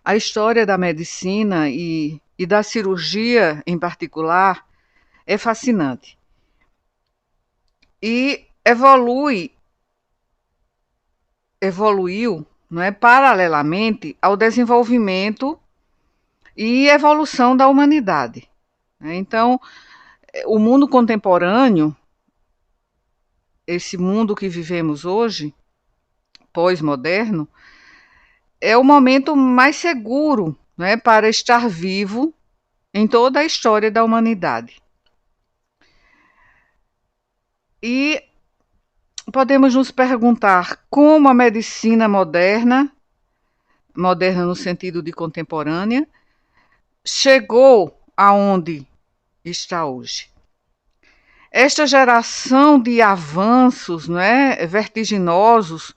a história da medicina e da cirurgia em particular é fascinante. E evoluiu, não é, paralelamente ao desenvolvimento e evolução da humanidade. Então, o mundo contemporâneo, esse mundo que vivemos hoje, pós-moderno, é o momento mais seguro, né, para estar vivo em toda a história da humanidade. E podemos nos perguntar como a medicina moderna no sentido de contemporânea, chegou aonde está hoje. Esta geração de avanços, vertiginosos,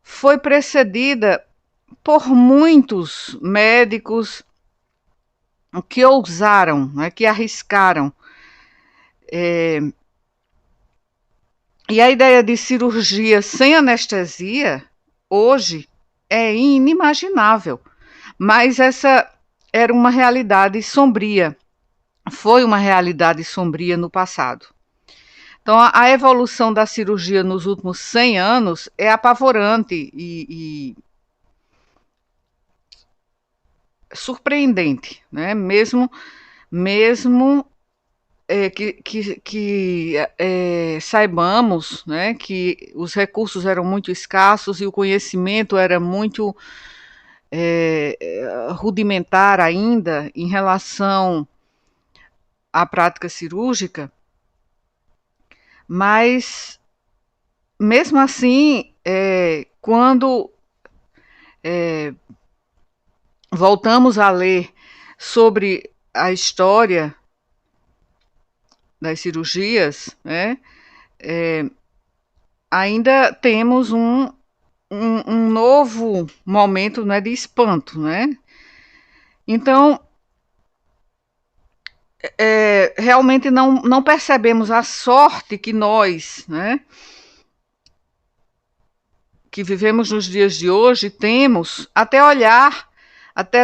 foi precedida por muitos médicos que ousaram, que arriscaram. E a ideia de cirurgia sem anestesia, hoje, é inimaginável. Mas essa era uma realidade sombria. Foi uma realidade sombria no passado. Então, a evolução da cirurgia nos últimos 100 anos é apavorante e surpreendente, né? Mesmo que saibamos, né, que os recursos eram muito escassos e o conhecimento era muito rudimentar ainda em relação à prática cirúrgica, mas mesmo assim, quando voltamos a ler sobre a história das cirurgias, ainda temos um novo momento, de espanto, Então, realmente não percebemos a sorte que nós, que vivemos nos dias de hoje, temos até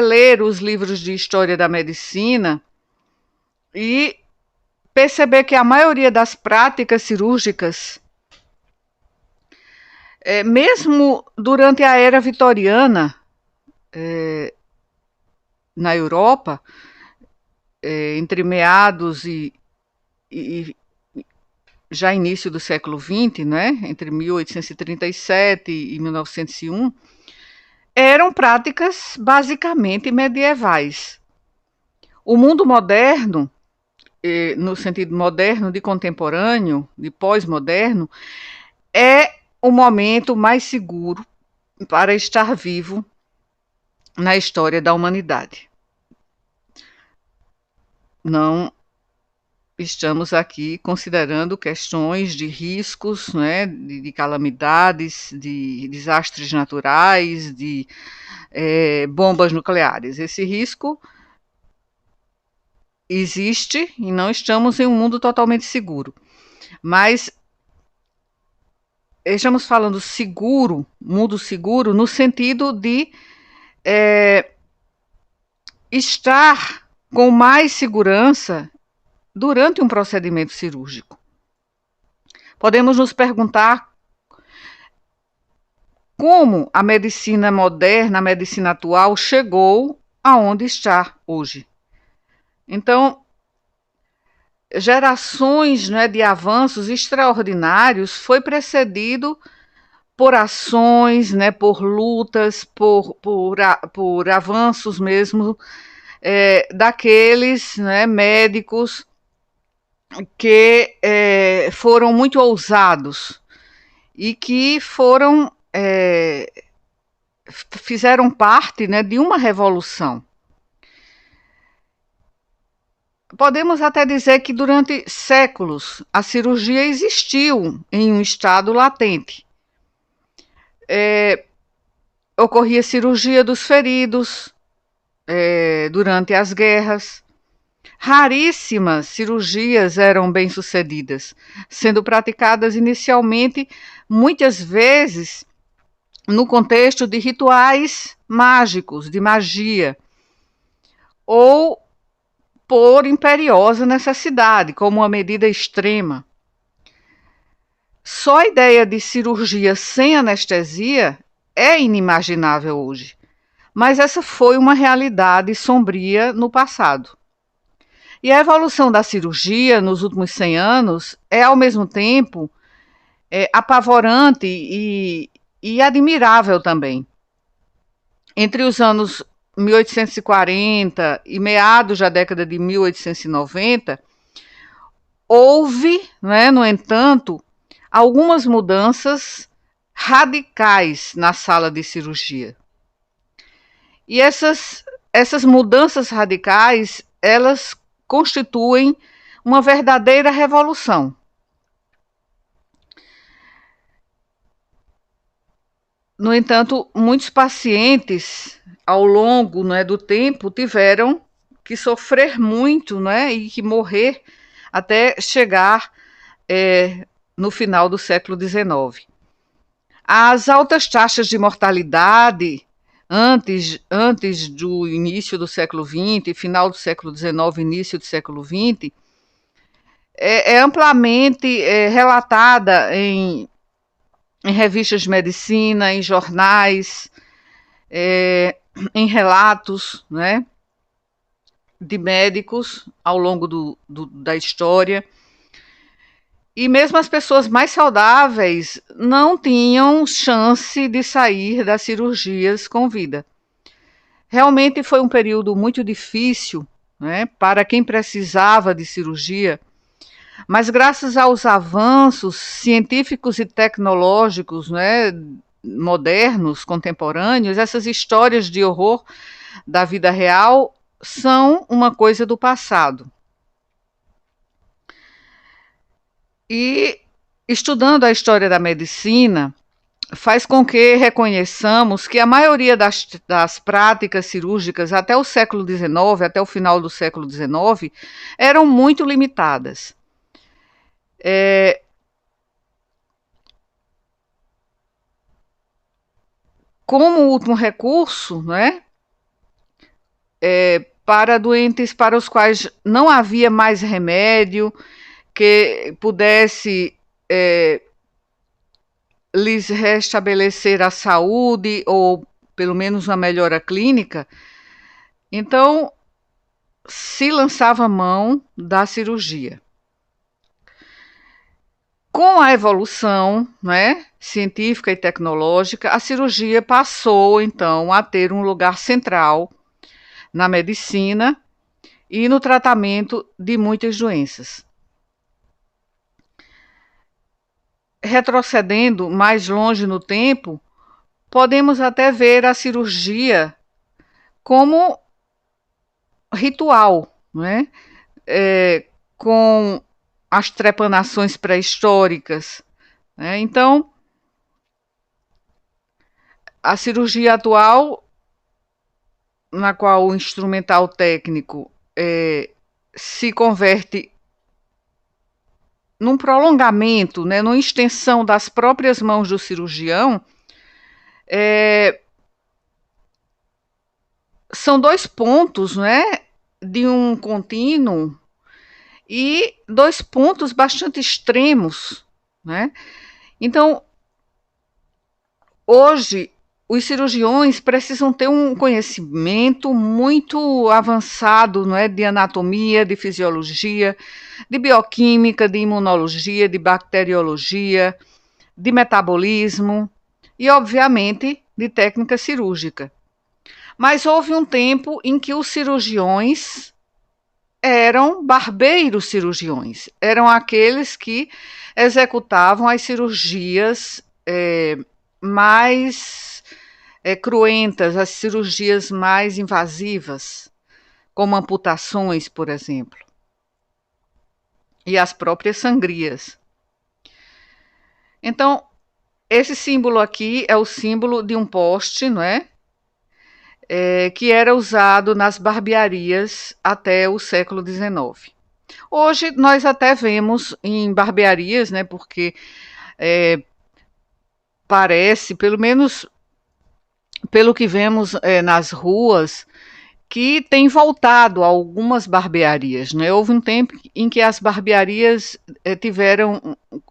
ler os livros de história da medicina e perceber que a maioria das práticas cirúrgicas, mesmo durante a era vitoriana, na Europa, entre meados e já início do século XX, entre 1837 e 1901, eram práticas basicamente medievais. O mundo moderno, no sentido moderno, de contemporâneo, de pós-moderno, é o momento mais seguro para estar vivo na história da humanidade. Não estamos aqui considerando questões de riscos, de calamidades, de desastres naturais, de bombas nucleares. Esse risco existe e não estamos em um mundo totalmente seguro. Mas estamos falando mundo seguro, no sentido de estar com mais segurança durante um procedimento cirúrgico. Podemos nos perguntar como a medicina moderna, a medicina atual, chegou aonde está hoje. Então, gerações de avanços extraordinários foi precedido por ações, por lutas, por avanços mesmo daqueles médicos que foram muito ousados e que fizeram parte de uma revolução. Podemos até dizer que durante séculos a cirurgia existiu em um estado latente. Ocorria cirurgia dos feridos durante as guerras. Raríssimas cirurgias eram bem-sucedidas, sendo praticadas inicialmente, muitas vezes, no contexto de rituais mágicos, de magia, ou por imperiosa necessidade, como uma medida extrema. Só a ideia de cirurgia sem anestesia é inimaginável hoje, mas essa foi uma realidade sombria no passado. E a evolução da cirurgia nos últimos 100 anos é, ao mesmo tempo, apavorante e admirável também. Entre os anos 1840 e meados da década de 1890, houve, né, no entanto, algumas mudanças radicais na sala de cirurgia. E essas mudanças radicais, elas constituem uma verdadeira revolução. No entanto, muitos pacientes, ao longo, né, do tempo, tiveram que sofrer muito, né, e que morrer até chegar no final do século XIX. As altas taxas de mortalidade antes do início do século XX, final do século XIX, início do século XX, é amplamente relatada em revistas de medicina, em jornais, em relatos, né, de médicos ao longo da história. E mesmo as pessoas mais saudáveis não tinham chance de sair das cirurgias com vida. Realmente foi um período muito difícil, né, para quem precisava de cirurgia, mas graças aos avanços científicos e tecnológicos, né, modernos, contemporâneos, essas histórias de horror da vida real são uma coisa do passado. E estudando a história da medicina, faz com que reconheçamos que a maioria das práticas cirúrgicas até o século XIX, até o final do século XIX, eram muito limitadas. Como último recurso, né, para doentes para os quais não havia mais remédio, que pudesse lhes restabelecer a saúde ou pelo menos uma melhora clínica, então se lançava mão da cirurgia. Com a evolução, né, científica e tecnológica, a cirurgia passou então a ter um lugar central na medicina e no tratamento de muitas doenças. Retrocedendo mais longe no tempo, podemos até ver a cirurgia como ritual, né? Com as trepanações pré-históricas, né? Então, a cirurgia atual, na qual o instrumental técnico se converte num prolongamento, né, numa extensão das próprias mãos do cirurgião, são dois pontos, né, de um contínuo e dois pontos bastante extremos, né? Então, hoje, os cirurgiões precisam ter um conhecimento muito avançado, não é, de anatomia, de fisiologia, de bioquímica, de imunologia, de bacteriologia, de metabolismo e, obviamente, de técnica cirúrgica. Mas houve um tempo em que os cirurgiões eram barbeiros cirurgiões, eram aqueles que executavam as cirurgias mais cruentas, as cirurgias mais invasivas, como amputações, por exemplo, e as próprias sangrias. Então, esse símbolo aqui é o símbolo de um poste, não é? Que era usado nas barbearias até o século XIX. Hoje nós até vemos em barbearias, né, porque parece, pelo menos pelo que vemos nas ruas, que tem voltado a algumas barbearias, né? Houve um tempo em que as barbearias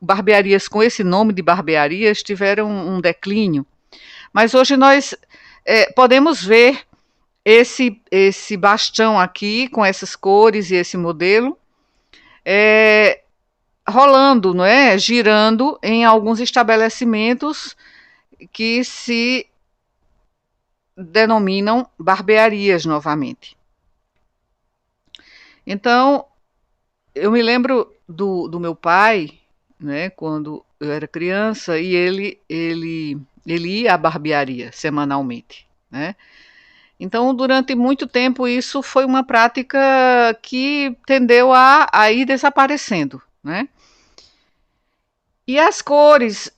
barbearias com esse nome de barbearias tiveram um declínio, mas hoje nós podemos ver esse bastão aqui, com essas cores e esse modelo, rolando, não é? Girando em alguns estabelecimentos que se denominam barbearias novamente. Então, eu me lembro do meu pai, né, quando eu era criança, e ele ia à barbearia semanalmente, né? Então, durante muito tempo, isso foi uma prática que tendeu a ir desaparecendo, né? E as cores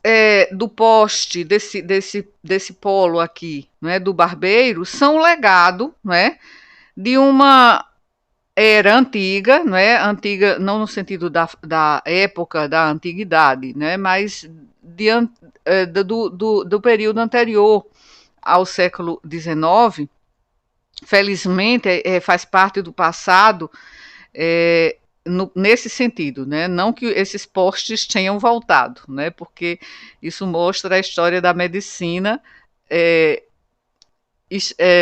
do poste, desse polo aqui, né, do barbeiro, são legado, né, de uma era antiga, né, antiga não no sentido da época da antiguidade, né, mas do período anterior ao século XIX. Felizmente, faz parte do passado, nesse sentido, né? Não que esses postes tenham voltado, né? Porque isso mostra a história da medicina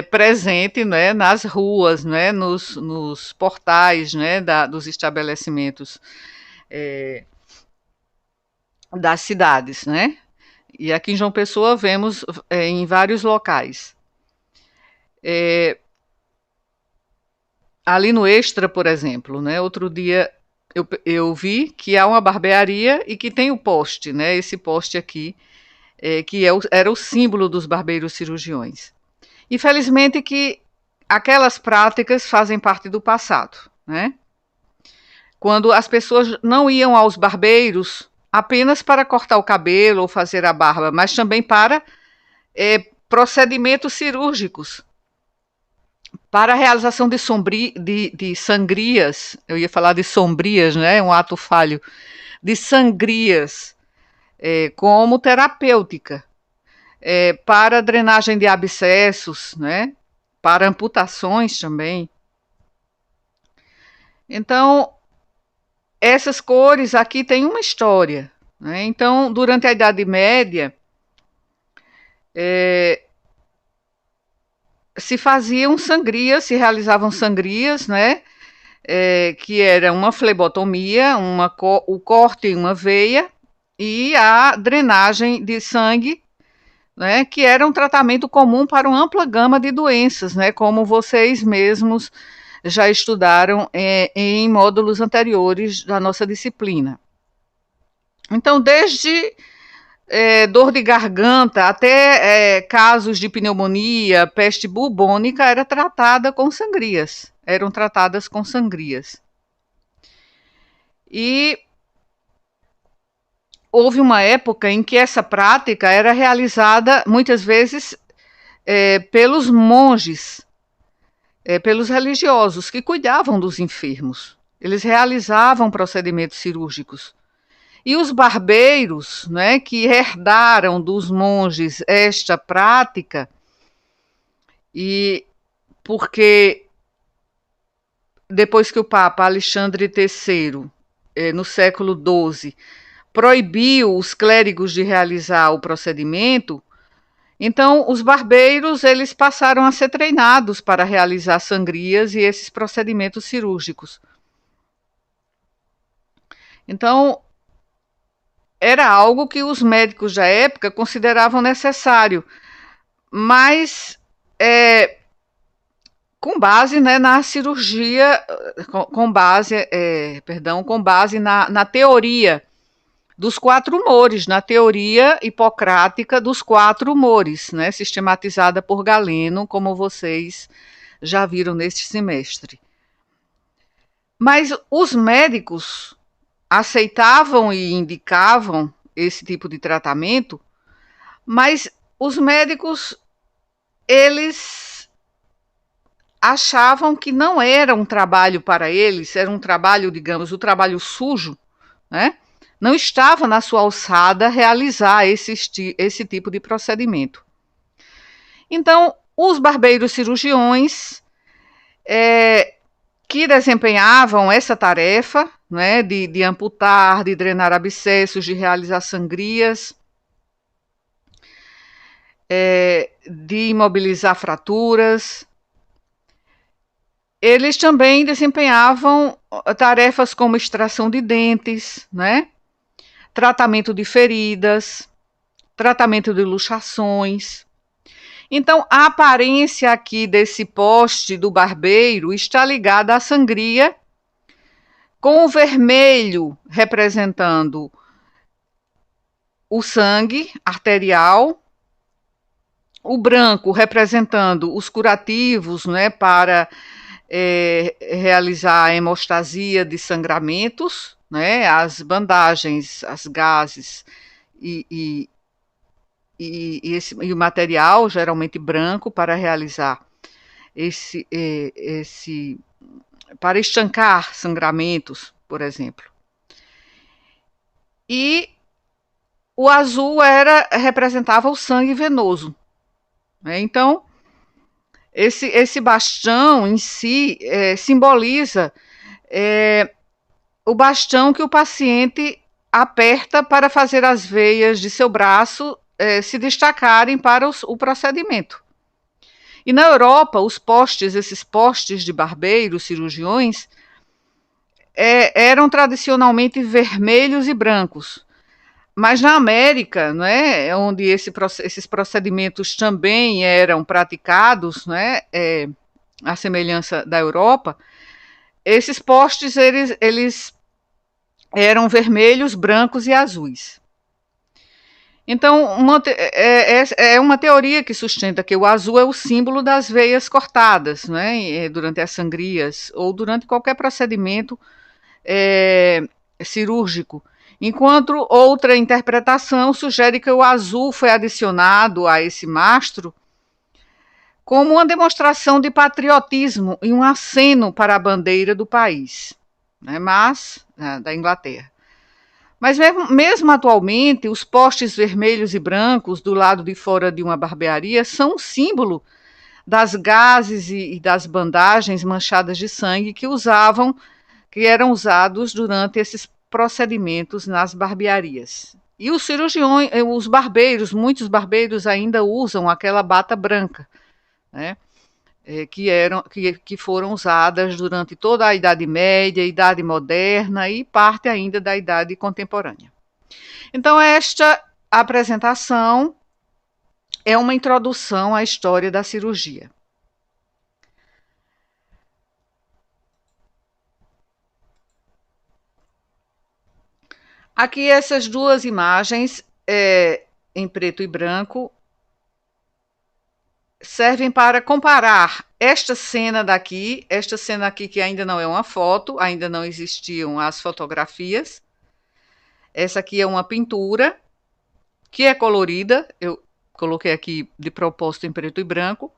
presente, né? Nas ruas, né? Nos portais, né? Dos estabelecimentos das cidades, né? E aqui em João Pessoa vemos em vários locais. Ali no Extra, por exemplo, né? Outro dia eu vi que há uma barbearia e que tem o poste, né? Esse poste aqui, que era o símbolo dos barbeiros cirurgiões. E felizmente que aquelas práticas fazem parte do passado, né? Quando as pessoas não iam aos barbeiros apenas para cortar o cabelo ou fazer a barba, mas também para procedimentos cirúrgicos, para a realização de sangrias. Eu ia falar de sombrias, né? Um ato falho. De sangrias, como terapêutica, para drenagem de abscessos, né? Para amputações também. Então, essas cores aqui têm uma história, né? Então, durante a Idade Média, se faziam sangrias, se realizavam sangrias, né? Que era uma flebotomia, o corte em uma veia e a drenagem de sangue, né? Que era um tratamento comum para uma ampla gama de doenças, né? Como vocês mesmos já estudaram em módulos anteriores da nossa disciplina. Então, desde dor de garganta até casos de pneumonia, peste bubônica, eram tratadas com sangrias. E houve uma época em que essa prática era realizada muitas vezes pelos monges, pelos religiosos que cuidavam dos enfermos. Eles realizavam procedimentos cirúrgicos. E os barbeiros, né, que herdaram dos monges esta prática, e porque depois que o Papa Alexandre III, no século XII, proibiu os clérigos de realizar o procedimento, então os barbeiros eles passaram a ser treinados para realizar sangrias e esses procedimentos cirúrgicos. Então, era algo que os médicos da época consideravam necessário, mas com base, né, na cirurgia, com base na teoria dos 4 humores, na teoria hipocrática dos 4 humores, né, sistematizada por Galeno, como vocês já viram neste semestre. Mas os médicos aceitavam e indicavam esse tipo de tratamento, mas os médicos, eles achavam que não era um trabalho para eles, era um trabalho, digamos, o trabalho sujo, né? Não estava na sua alçada realizar esse tipo de procedimento. Então, os barbeiros cirurgiões que desempenhavam essa tarefa, né, de amputar, de drenar abscessos, de realizar sangrias, de imobilizar fraturas. Eles também desempenhavam tarefas como extração de dentes, né, tratamento de feridas, tratamento de luxações. Então, a aparência aqui desse poste do barbeiro está ligada à sangria, com o vermelho representando o sangue arterial, o branco representando os curativos, né, para realizar a hemostasia de sangramentos, né, as bandagens, as gases e o material, geralmente branco, para realizar para estancar sangramentos, por exemplo. E o azul representava o sangue venoso, né? Então, esse bastão em si simboliza o bastão que o paciente aperta para fazer as veias de seu braço se destacarem para o procedimento. E na Europa, esses postes de barbeiros, cirurgiões, eram tradicionalmente vermelhos e brancos. Mas na América, né, onde esses procedimentos também eram praticados, né, à semelhança da Europa, esses postes eles eram vermelhos, brancos e azuis. Então, é uma teoria que sustenta que o azul é o símbolo das veias cortadas, né, durante as sangrias ou durante qualquer procedimento cirúrgico, enquanto outra interpretação sugere que o azul foi adicionado a esse mastro como uma demonstração de patriotismo e um aceno para a bandeira do país, né, da Inglaterra. Mas mesmo atualmente, os postes vermelhos e brancos do lado de fora de uma barbearia são um símbolo das gases e das bandagens manchadas de sangue que eram usados durante esses procedimentos nas barbearias. E os cirurgiões, muitos barbeiros ainda usam aquela bata branca, né, que foram usadas durante toda a Idade Média, Idade Moderna e parte ainda da Idade Contemporânea. Então, esta apresentação é uma introdução à história da cirurgia. Aqui essas duas imagens em preto e branco servem para comparar esta cena aqui que ainda não é uma foto, ainda não existiam as fotografias. Essa aqui é uma pintura que é colorida, eu coloquei aqui de propósito em preto e branco.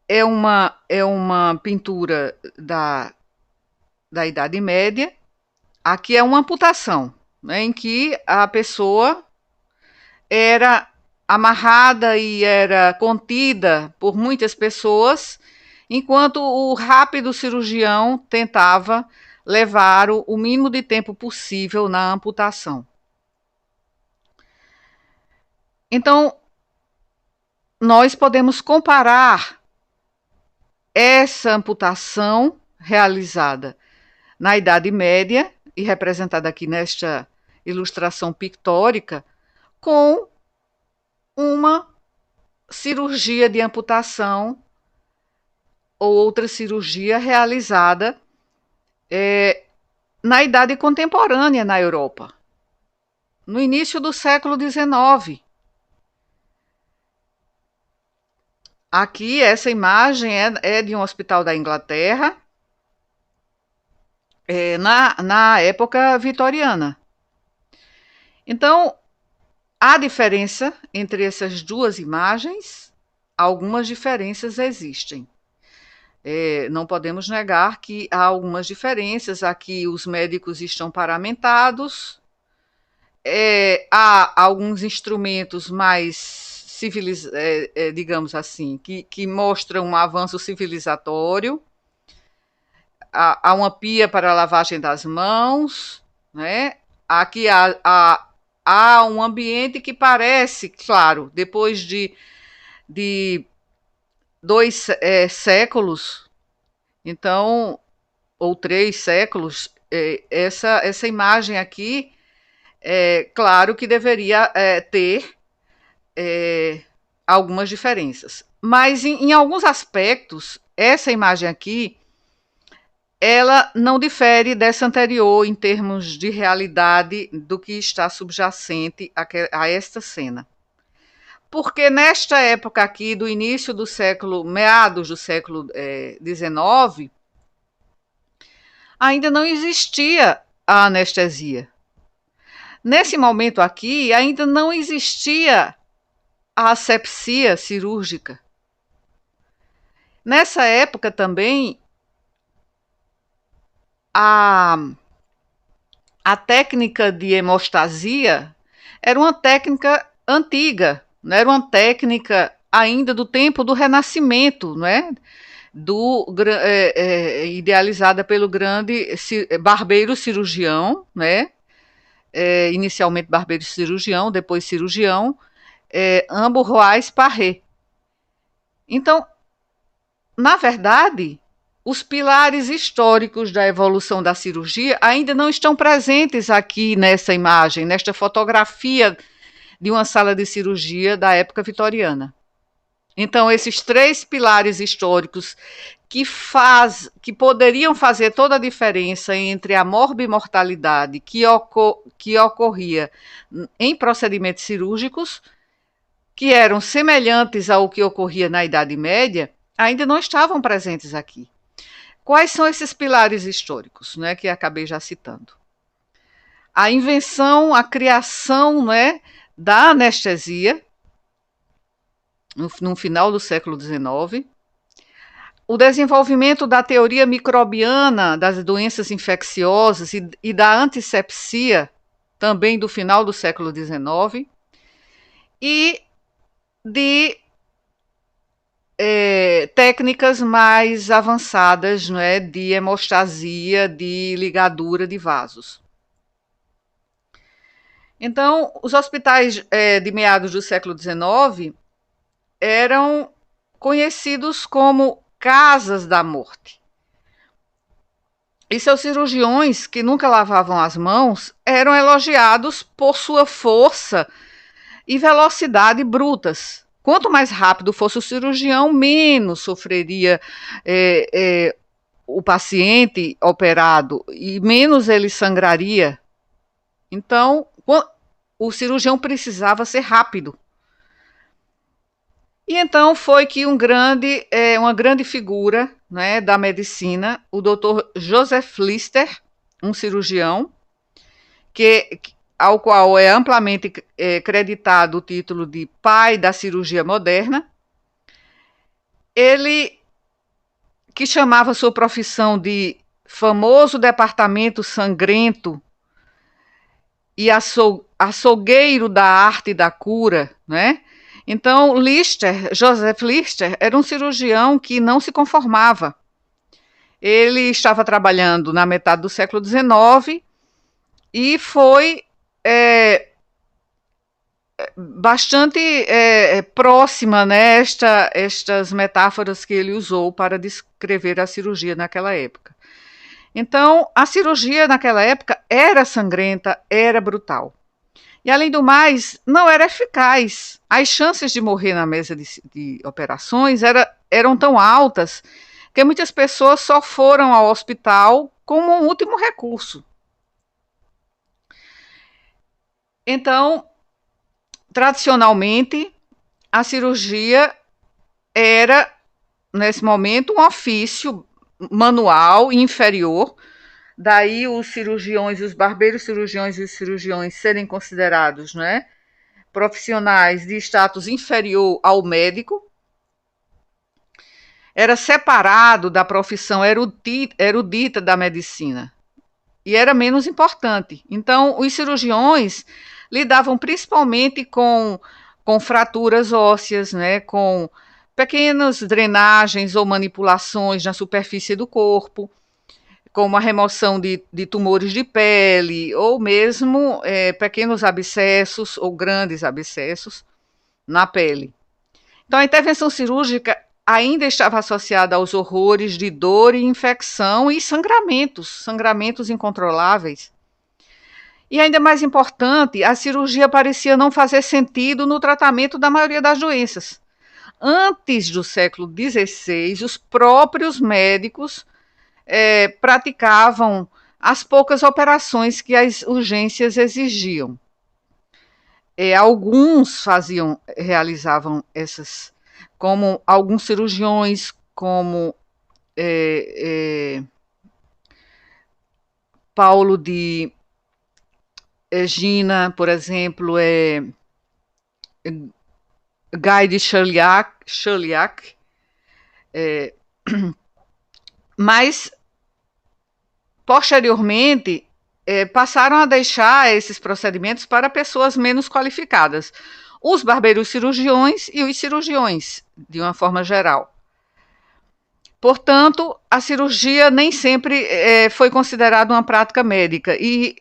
É uma pintura da Idade Média. Aqui é uma amputação, né, em que a pessoa era amarrada e era contida por muitas pessoas, enquanto o rápido cirurgião tentava levar o mínimo de tempo possível na amputação. Então, nós podemos comparar essa amputação realizada na Idade Média e representada aqui nesta ilustração pictórica com uma cirurgia de amputação ou outra cirurgia realizada na Idade Contemporânea na Europa, no início do século XIX. Aqui, essa imagem é de um hospital da Inglaterra, na época vitoriana. Então, há diferença entre essas duas imagens, algumas diferenças existem. Não podemos negar que há algumas diferenças. Aqui os médicos estão paramentados, há alguns instrumentos mais digamos assim, que mostram um avanço civilizatório. Há uma pia para lavagem das mãos, né? Aqui há um ambiente que parece, claro, depois de 2 séculos, então, ou 3 séculos, essa imagem aqui, claro que deveria ter algumas diferenças. Mas em alguns aspectos, essa imagem aqui, ela não difere dessa anterior em termos de realidade do que está subjacente a esta cena. Porque nesta época aqui, do início do século, meados do século XIX, ainda não existia a anestesia. Nesse momento aqui, ainda não existia a asepsia cirúrgica. Nessa época também, a técnica de hemostasia era uma técnica antiga, não era uma técnica ainda do tempo do Renascimento, não é? Idealizada pelo grande barbeiro cirurgião, né? Inicialmente barbeiro cirurgião, depois cirurgião, Ambroise Paré. Então, na verdade, os pilares históricos da evolução da cirurgia ainda não estão presentes aqui nessa imagem, nesta fotografia de uma sala de cirurgia da época vitoriana. Então, esses 3 pilares históricos que poderiam fazer toda a diferença entre a morbimortalidade que ocorria em procedimentos cirúrgicos, que eram semelhantes ao que ocorria na Idade Média, ainda não estavam presentes aqui. Quais são esses pilares históricos, né, que acabei já citando? A invenção, a criação, né, da anestesia, no final do século XIX, o desenvolvimento da teoria microbiana das doenças infecciosas e da antisepsia, também do final do século XIX, e de técnicas mais avançadas, não é, de hemostasia, de ligadura de vasos. Então, os hospitais de meados do século XIX eram conhecidos como casas da morte. E seus cirurgiões, que nunca lavavam as mãos, eram elogiados por sua força e velocidade brutas. Quanto mais rápido fosse o cirurgião, menos sofreria o paciente operado e menos ele sangraria. Então, o cirurgião precisava ser rápido. E então foi que uma grande figura, né, da medicina, o Dr. Joseph Lister, um cirurgião, ao qual é amplamente creditado o título de pai da cirurgia moderna, ele, que chamava sua profissão de famoso departamento sangrento e açougueiro da arte e da cura, né? Então, Joseph Lister, era um cirurgião que não se conformava. Ele estava trabalhando na metade do século XIX e foi bastante próxima, né, estas metáforas que ele usou para descrever a cirurgia naquela época. Então, a cirurgia naquela época era sangrenta, era brutal. E, além do mais, não era eficaz. As chances de morrer na mesa de operações eram tão altas que muitas pessoas só foram ao hospital como um último recurso. Então, tradicionalmente, a cirurgia era, nesse momento, um ofício manual inferior. Daí os cirurgiões, os barbeiros cirurgiões e os cirurgiões serem considerados, né, profissionais de status inferior ao médico. Era separado da profissão erudita da medicina e era menos importante. Então, os cirurgiões lidavam principalmente com fraturas ósseas, né, com pequenas drenagens ou manipulações na superfície do corpo, como a remoção de tumores de pele, ou mesmo pequenos abscessos ou grandes abscessos na pele. Então, a intervenção cirúrgica ainda estava associada aos horrores de dor e infecção e sangramentos incontroláveis. E ainda mais importante, a cirurgia parecia não fazer sentido no tratamento da maioria das doenças. Antes do século XVI, os próprios médicos praticavam as poucas operações que as urgências exigiam. Alguns realizavam essas, como alguns cirurgiões, como Paulo de Egina, por exemplo, Guy de Chauliac, mas posteriormente passaram a deixar esses procedimentos para pessoas menos qualificadas, os barbeiros cirurgiões e os cirurgiões, de uma forma geral. Portanto, a cirurgia nem sempre foi considerada uma prática médica e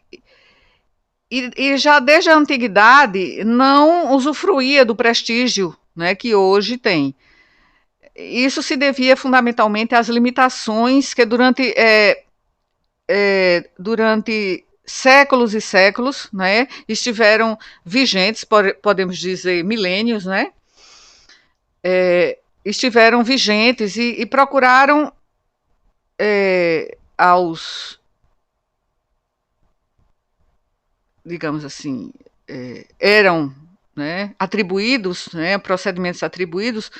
já desde a antiguidade não usufruía do prestígio, né, que hoje tem. Isso se devia fundamentalmente às limitações que durante séculos e séculos, né, estiveram vigentes, podemos dizer milênios, né, estiveram vigentes e procuraram digamos assim, eram, né, atribuídos, né, procedimentos atribuídos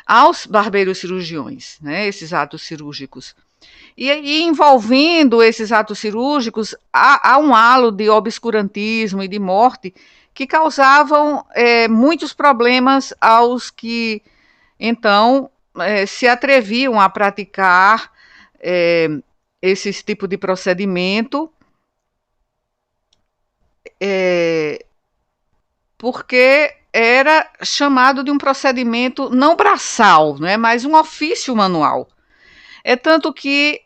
aos barbeiros cirurgiões, né, esses atos cirúrgicos. E envolvendo esses atos cirúrgicos, há um halo de obscurantismo e de morte que causavam muitos problemas aos que, então, se atreviam a praticar esse tipo de procedimento, porque era chamado de um procedimento não braçal, né, mas um ofício manual. É tanto que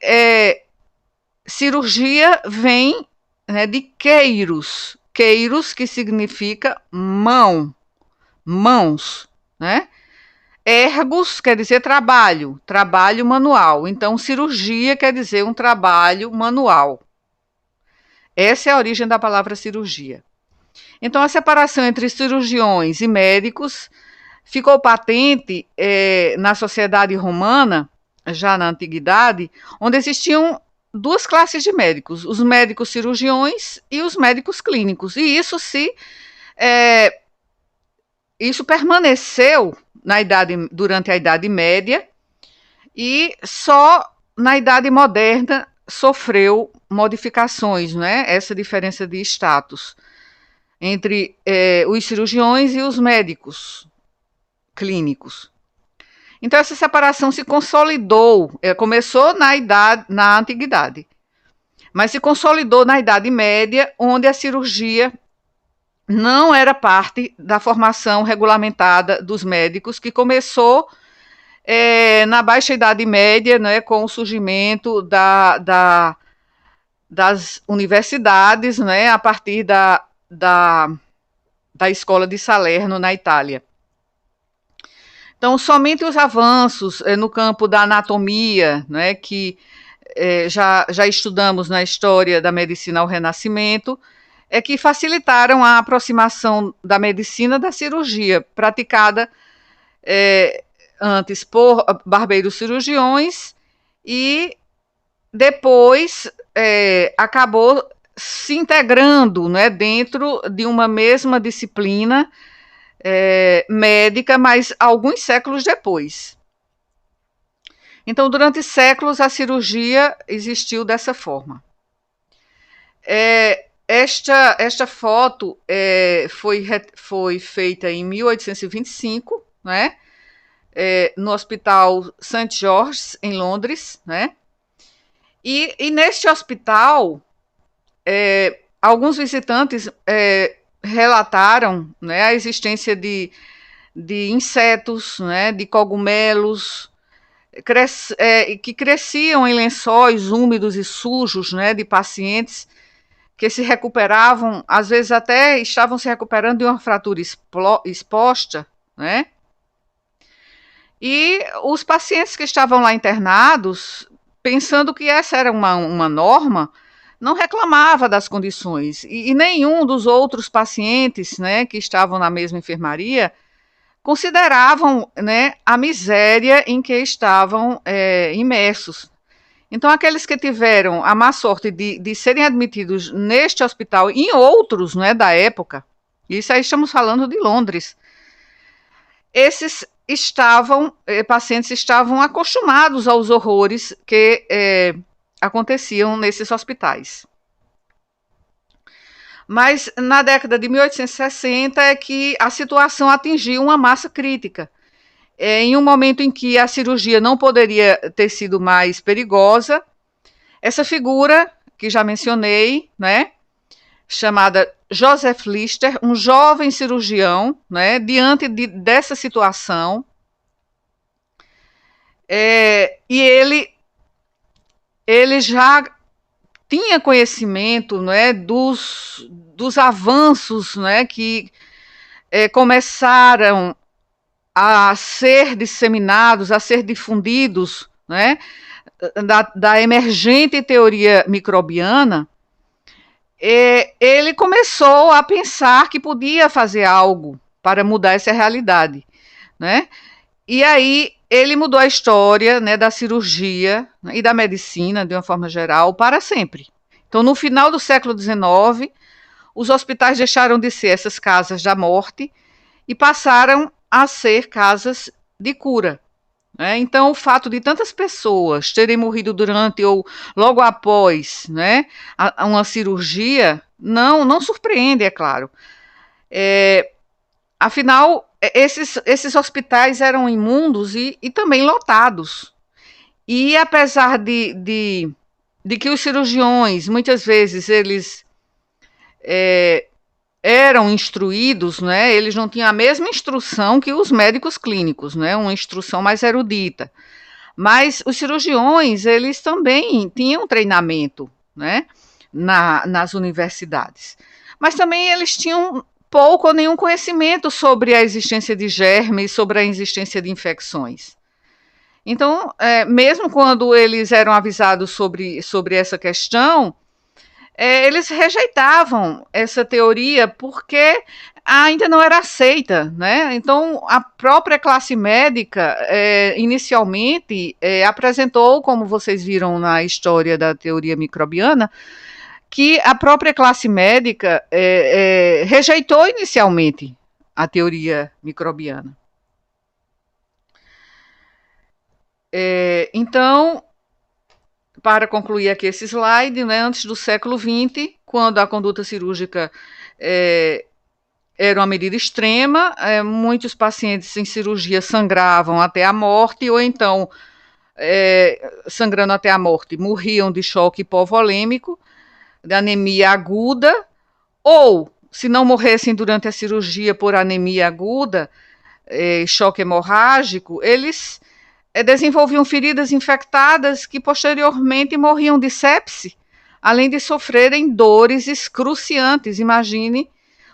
cirurgia vem, né, de queiros, que significa mãos, né? Ergos quer dizer trabalho manual. Então, cirurgia quer dizer um trabalho manual. Essa é a origem da palavra cirurgia. Então, a separação entre cirurgiões e médicos ficou patente na sociedade romana, já na antiguidade, onde existiam duas classes de médicos, os médicos cirurgiões e os médicos clínicos. E isso permaneceu durante a Idade Média e só na Idade Moderna sofreu modificações, né? Essa diferença de status entre os cirurgiões e os médicos clínicos. Então, essa separação se consolidou, começou na Antiguidade, mas se consolidou na Idade Média, onde a cirurgia não era parte da formação regulamentada dos médicos, que começou na Baixa Idade Média, né, com o surgimento das universidades, né, a partir da escola de Salerno, na Itália. Então, somente os avanços no campo da anatomia, né, que já estudamos na história da medicina ao Renascimento, que facilitaram a aproximação da medicina da cirurgia, praticada antes por barbeiros cirurgiões e depois acabou se integrando, né, dentro de uma mesma disciplina médica, mas alguns séculos depois. Então, durante séculos, a cirurgia existiu dessa forma. Esta foto foi feita em 1825, né, no Hospital St. George's, em Londres, né, e neste hospital, alguns visitantes relataram, né, a existência de insetos, né, de cogumelos, que cresciam em lençóis úmidos e sujos, né, de pacientes que se recuperavam, às vezes até estavam se recuperando de uma fratura exposta, né? E os pacientes que estavam lá internados, pensando que essa era uma norma, não reclamava das condições. E nenhum dos outros pacientes, né, que estavam na mesma enfermaria, consideravam, né, a miséria em que estavam imersos. Então, aqueles que tiveram a má sorte de serem admitidos neste hospital e em outros, né, da época, isso aí estamos falando de Londres, esses pacientes estavam acostumados aos horrores que aconteciam nesses hospitais. Mas na década de 1860 é que a situação atingiu uma massa crítica. Em um momento em que a cirurgia não poderia ter sido mais perigosa, essa figura que já mencionei, né, chamada Joseph Lister, um jovem cirurgião, né, diante dessa situação, e ele já tinha conhecimento, né, dos avanços, né, que começaram a ser disseminados, a ser difundidos, né, da emergente teoria microbiana. Ele começou a pensar que podia fazer algo para mudar essa realidade, né? E aí ele mudou a história, né, da cirurgia, né, e da medicina, de uma forma geral, para sempre. Então, no final do século XIX, os hospitais deixaram de ser essas casas da morte e passaram a ser casas de cura. Né? Então, o fato de tantas pessoas terem morrido durante ou logo após, né, uma cirurgia não surpreende, é claro. Afinal, esses hospitais eram imundos e também lotados. E apesar de que os cirurgiões, muitas vezes, eles eram instruídos, né, eles não tinham a mesma instrução que os médicos clínicos, né, uma instrução mais erudita. Mas os cirurgiões, eles também tinham treinamento, né, nas universidades. Mas também eles tinham pouco ou nenhum conhecimento sobre a existência de germes, sobre a existência de infecções. Então, mesmo quando eles eram avisados sobre essa questão, eles rejeitavam essa teoria porque ainda não era aceita, né? Então, a própria classe médica, inicialmente, apresentou, como vocês viram na história da teoria microbiana, que a própria classe médica rejeitou inicialmente a teoria microbiana. Então, para concluir aqui esse slide, né, antes do século XX, quando a conduta cirúrgica era uma medida extrema, muitos pacientes em cirurgia sangravam até a morte, ou então, sangrando até a morte, morriam de choque hipovolêmico, de anemia aguda, ou, se não morressem durante a cirurgia por anemia aguda, choque hemorrágico, eles desenvolviam feridas infectadas que posteriormente morriam de sepse, além de sofrerem dores excruciantes. Imagine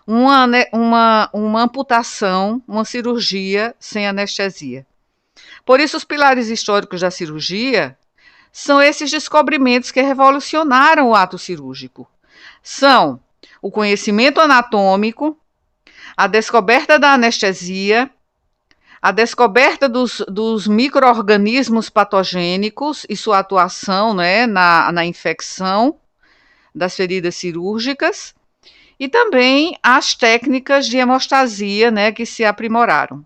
uma amputação, uma cirurgia sem anestesia. Por isso, os pilares históricos da cirurgia são esses descobrimentos que revolucionaram o ato cirúrgico. São o conhecimento anatômico, a descoberta da anestesia, a descoberta dos micro-organismos patogênicos e sua atuação, né, na infecção das feridas cirúrgicas, e também as técnicas de hemostasia, né, que se aprimoraram.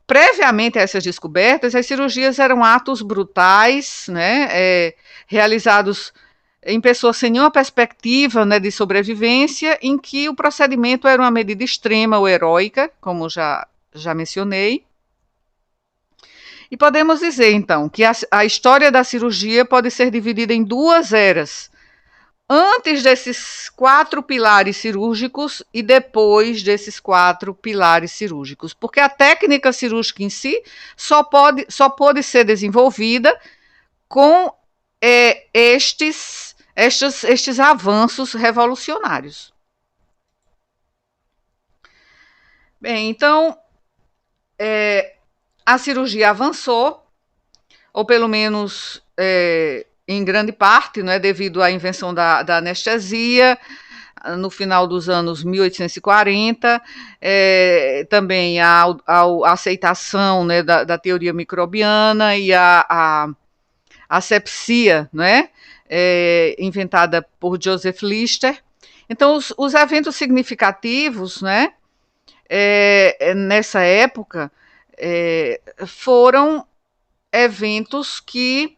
Previamente a essas descobertas, as cirurgias eram atos brutais, né, realizados em pessoas sem nenhuma perspectiva, né, de sobrevivência, em que o procedimento era uma medida extrema ou heróica, como já mencionei. E podemos dizer, então, que a história da cirurgia pode ser dividida em duas eras. antes desses 4 pilares cirúrgicos e depois desses 4 pilares cirúrgicos, porque a técnica cirúrgica em si só pode ser desenvolvida com estes avanços revolucionários. Bem, então, a cirurgia avançou, ou pelo menos em grande parte, não é, devido à invenção da anestesia, no final dos anos 1840, também a aceitação, né, da teoria microbiana e a asepsia, né, inventada por Joseph Lister. Então, os eventos significativos, né, nessa época, foram eventos que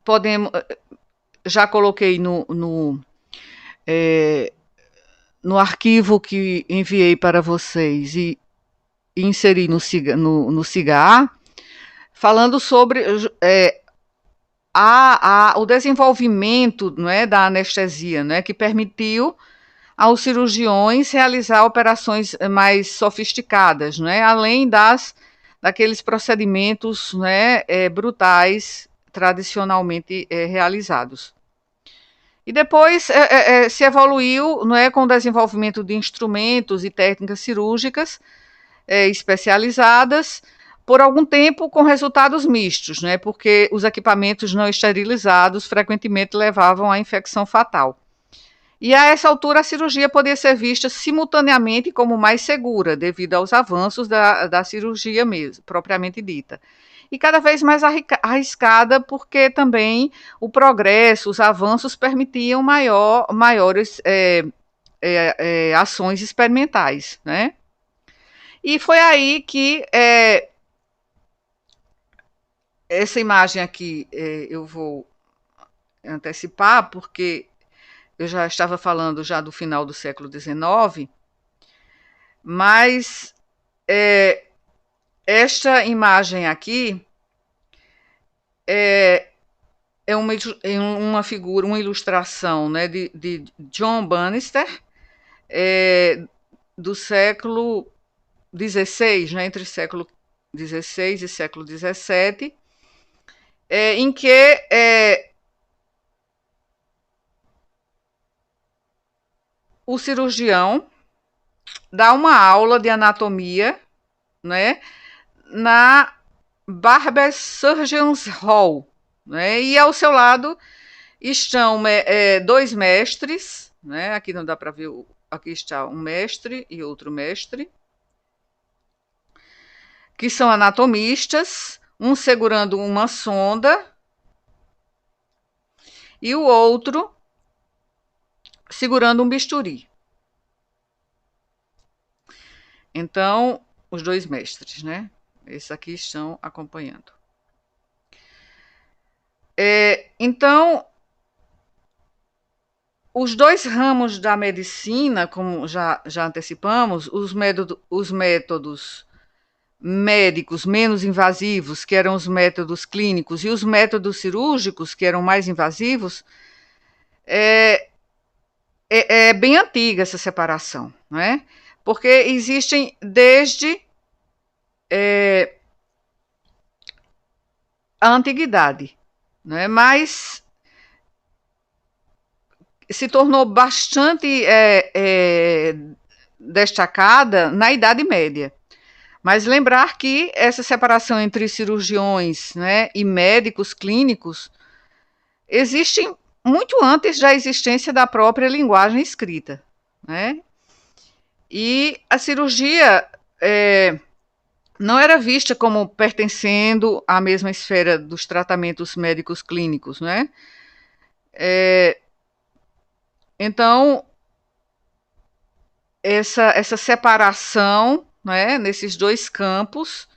podemos, já coloquei no arquivo que enviei para vocês e inseri no CIGA, falando sobre o desenvolvimento, não é, da anestesia, né, que permitiu aos cirurgiões realizar operações mais sofisticadas, né, além daqueles procedimentos, né, brutais tradicionalmente realizados. E depois se evoluiu, não é, com o desenvolvimento de instrumentos e técnicas cirúrgicas especializadas, por algum tempo com resultados mistos, né, porque os equipamentos não esterilizados frequentemente levavam à infecção fatal. E a essa altura a cirurgia podia ser vista simultaneamente como mais segura, devido aos avanços da cirurgia mesmo, propriamente dita. E cada vez mais arriscada, porque também o progresso, os avanços permitiam maiores ações experimentais, né? E foi aí que essa imagem aqui eu vou antecipar, porque eu já estava falando já do final do século XIX, mas esta imagem aqui é uma figura, uma ilustração, né, de John Bannister, do século XVI, né, entre século XVI e século XVII, em que o cirurgião dá uma aula de anatomia, né, na Barber Surgeons Hall, né, e ao seu lado estão 2 mestres, né, aqui não dá para ver, aqui está um mestre e outro mestre, que são anatomistas, um segurando uma sonda e o outro segurando um bisturi. Então, os 2 mestres, né? Esses aqui estão acompanhando. Então, os 2 ramos da medicina, como já antecipamos, os métodos médicos menos invasivos, que eram os métodos clínicos, e os métodos cirúrgicos, que eram mais invasivos, é bem antiga essa separação, né? Porque existem desde a antiguidade, né? Mas se tornou bastante destacada na Idade Média. Mas lembrar que essa separação entre cirurgiões, né, e médicos clínicos existe muito antes da existência da própria linguagem escrita, né? E a cirurgia não era vista como pertencendo à mesma esfera dos tratamentos médicos clínicos, né? Então, essa separação, né, nesses 2 campos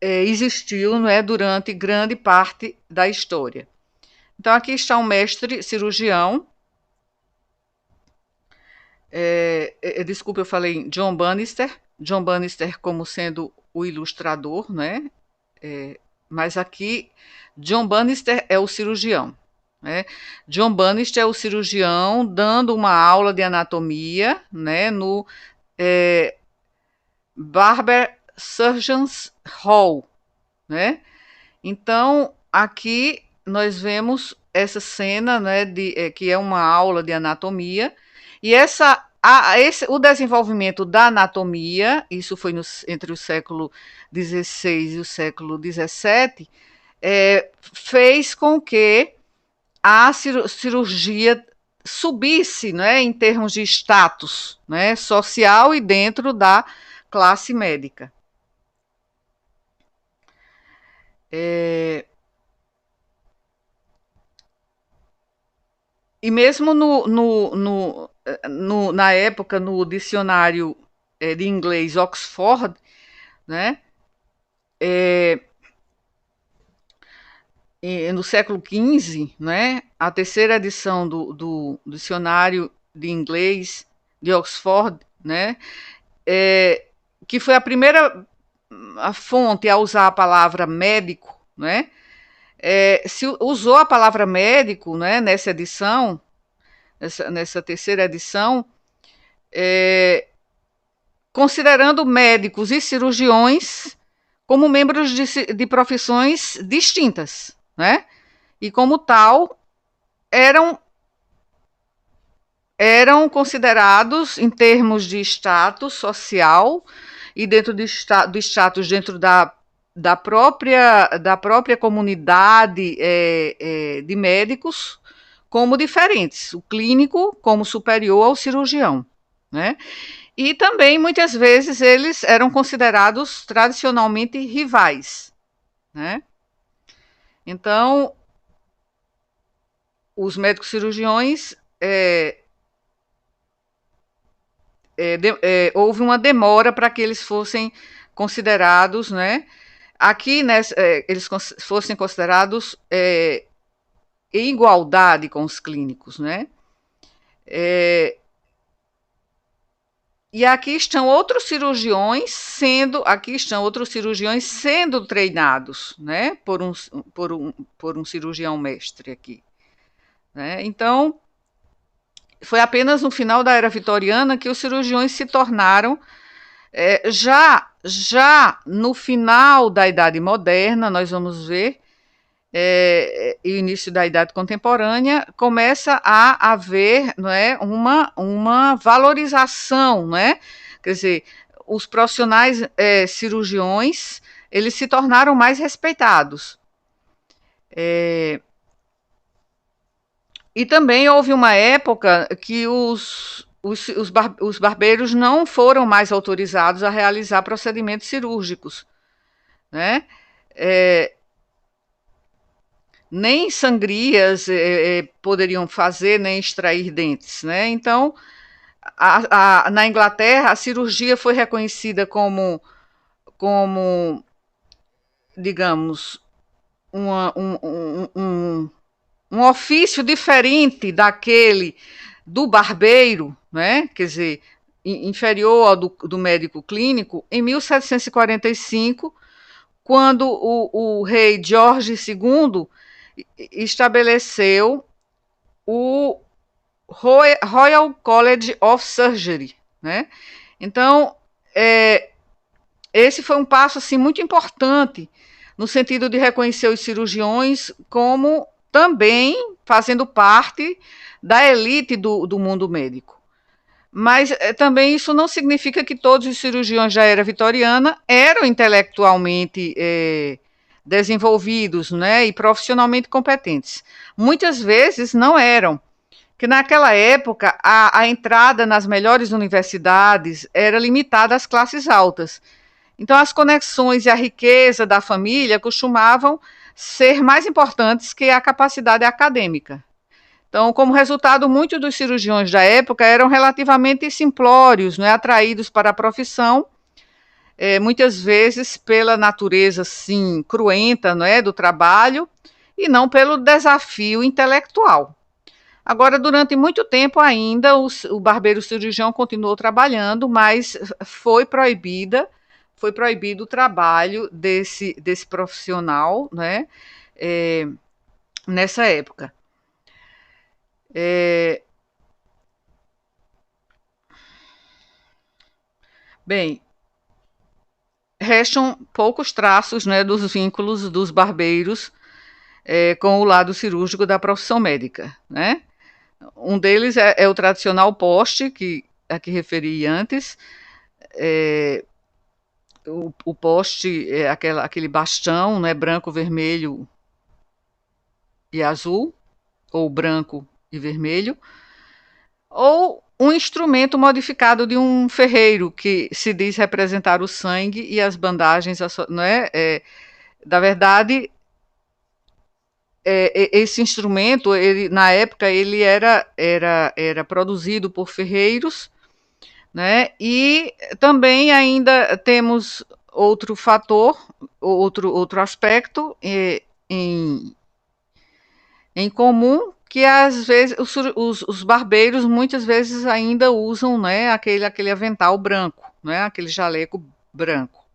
existiu, né, durante grande parte da história. Então, aqui está um mestre cirurgião. Desculpa, eu falei John Bannister como sendo o ilustrador, né, mas aqui John Bannister é o cirurgião, né? John Bannister é o cirurgião dando uma aula de anatomia, né, no Barber Surgeons Hall, né? Então, aqui nós vemos essa cena, né, que é uma aula de anatomia, e o desenvolvimento da anatomia, isso foi entre o século XVI e o século XVII, fez com que a cirurgia subisse, né, em termos de status, né, social e dentro da classe médica. E mesmo na época, no dicionário de inglês Oxford, né, no século XV, né, a terceira edição do dicionário de inglês de Oxford, né, que foi a primeira fonte a usar a palavra médico, né, se usou a palavra médico, né, nessa edição, nessa terceira edição, considerando médicos e cirurgiões como membros de profissões distintas, né? E como tal, eram considerados, em termos de status social e dentro do status dentro da própria comunidade de médicos, como diferentes. O clínico como superior ao cirurgião, né? E também, muitas vezes, eles eram considerados tradicionalmente rivais, né? Então, os médicos cirurgiões, houve uma demora para que eles fossem considerados, né? Aqui, eles fossem considerados em igualdade com os clínicos, né? E aqui estão outros cirurgiões sendo treinados, né, por um cirurgião mestre aqui, né? Então, foi apenas no final da era vitoriana que os cirurgiões se tornaram, já no final da Idade Moderna, nós vamos ver, e o início da Idade Contemporânea, começa a haver, não é, uma valorização, né? Quer dizer, os profissionais cirurgiões, eles se tornaram mais respeitados. E também houve uma época que os barbeiros não foram mais autorizados a realizar procedimentos cirúrgicos, né? Nem sangrias poderiam fazer, nem extrair dentes, né? Então, na Inglaterra, a cirurgia foi reconhecida como digamos, um ofício diferente daquele do barbeiro, né? Quer dizer, inferior ao do médico clínico, em 1745, quando o rei George II estabeleceu o Royal College of Surgery, né? Então, esse foi um passo assim muito importante no sentido de reconhecer os cirurgiões como também fazendo parte da elite do mundo médico. Mas também isso não significa que todos os cirurgiões da era vitoriana eram intelectualmente desenvolvidos, né, e profissionalmente competentes. Muitas vezes não eram, que naquela época a entrada nas melhores universidades era limitada às classes altas. Então, as conexões e a riqueza da família costumavam ser mais importantes que a capacidade acadêmica. Então, como resultado, muitos dos cirurgiões da época eram relativamente simplórios, né, atraídos para a profissão, muitas vezes pela natureza assim, cruenta, né, do trabalho e não pelo desafio intelectual. Agora, durante muito tempo ainda, o barbeiro cirurgião continuou trabalhando, mas foi proibida foi proibido o trabalho desse profissional, né, nessa época. Bem, restam poucos traços, né, dos vínculos dos barbeiros com o lado cirúrgico da profissão médica, né? Um deles é o tradicional poste, a que referi antes. O poste é aquele bastão, né, branco, vermelho e azul, ou branco e vermelho, ou um instrumento modificado de um ferreiro, que se diz representar o sangue e as bandagens, não é? Na verdade, esse instrumento, na época, ele era produzido por ferreiros, né? E também ainda temos outro fator, outro aspecto em comum, que às vezes os barbeiros muitas vezes ainda usam, né, aquele avental branco, né, aquele jaleco branco.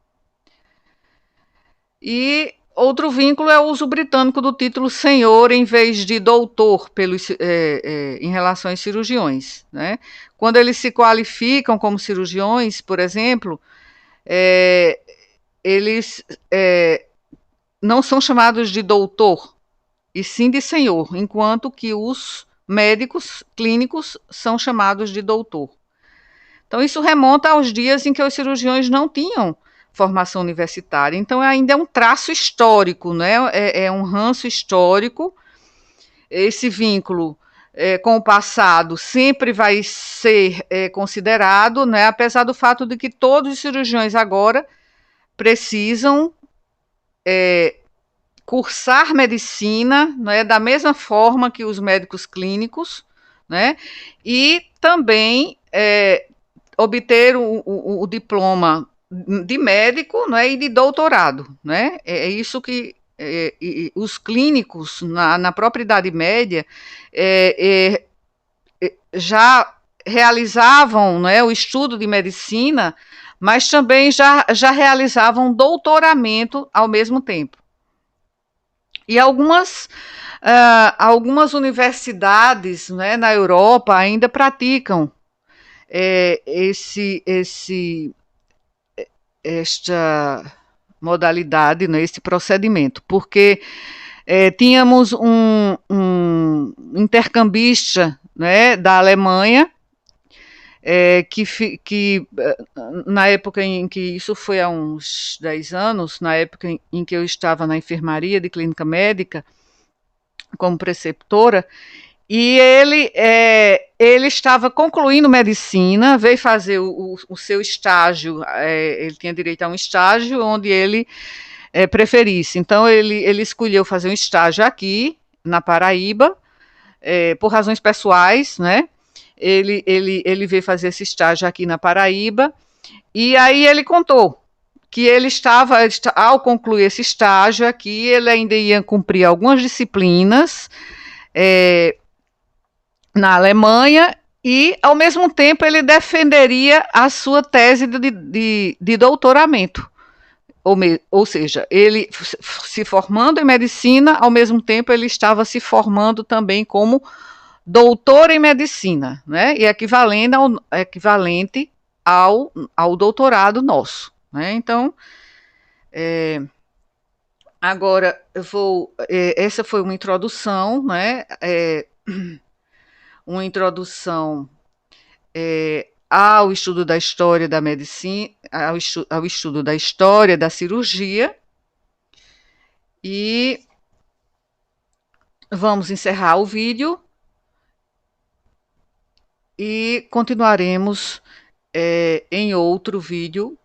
E outro vínculo é o uso britânico do título senhor em vez de doutor em relação aos cirurgiões, né? Quando eles se qualificam como cirurgiões, por exemplo, eles não são chamados de doutor, e sim de senhor, enquanto que os médicos clínicos são chamados de doutor. Então, isso remonta aos dias em que os cirurgiões não tinham formação universitária. Então, ainda é um traço histórico, né? É um ranço histórico. Esse vínculo com o passado sempre vai ser considerado, né? Apesar do fato de que todos os cirurgiões agora precisam cursar medicina, né, da mesma forma que os médicos clínicos, né, e também obter o diploma de médico, né, e de doutorado, né? É isso que os clínicos na própria Idade Média já realizavam, né, o estudo de medicina, mas também já realizavam doutoramento ao mesmo tempo. E algumas universidades, né, na Europa ainda praticam esta modalidade, né, esse procedimento, porque tínhamos um intercambista, né, da Alemanha, que na época em que, isso foi há uns 10 anos, na época em que eu estava na enfermaria de clínica médica, como preceptora, e ele estava concluindo medicina, veio fazer o seu estágio, ele tinha direito a um estágio onde ele preferisse. Então, ele escolheu fazer um estágio aqui, na Paraíba, por razões pessoais, né? Ele veio fazer esse estágio aqui na Paraíba, e aí ele contou que ele estava, ao concluir esse estágio aqui, ele ainda ia cumprir algumas disciplinas na Alemanha, e, ao mesmo tempo, ele defenderia a sua tese de doutoramento. Ou seja, ele se formando em medicina, ao mesmo tempo ele estava se formando também como doutor em medicina, né? E equivalente ao doutorado nosso, né? Então, agora essa foi uma introdução, né? Uma introdução ao estudo da história da medicina, ao estudo da história da cirurgia, e vamos encerrar o vídeo e continuaremos em outro vídeo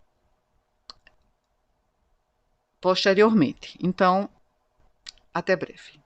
posteriormente. Então, até breve.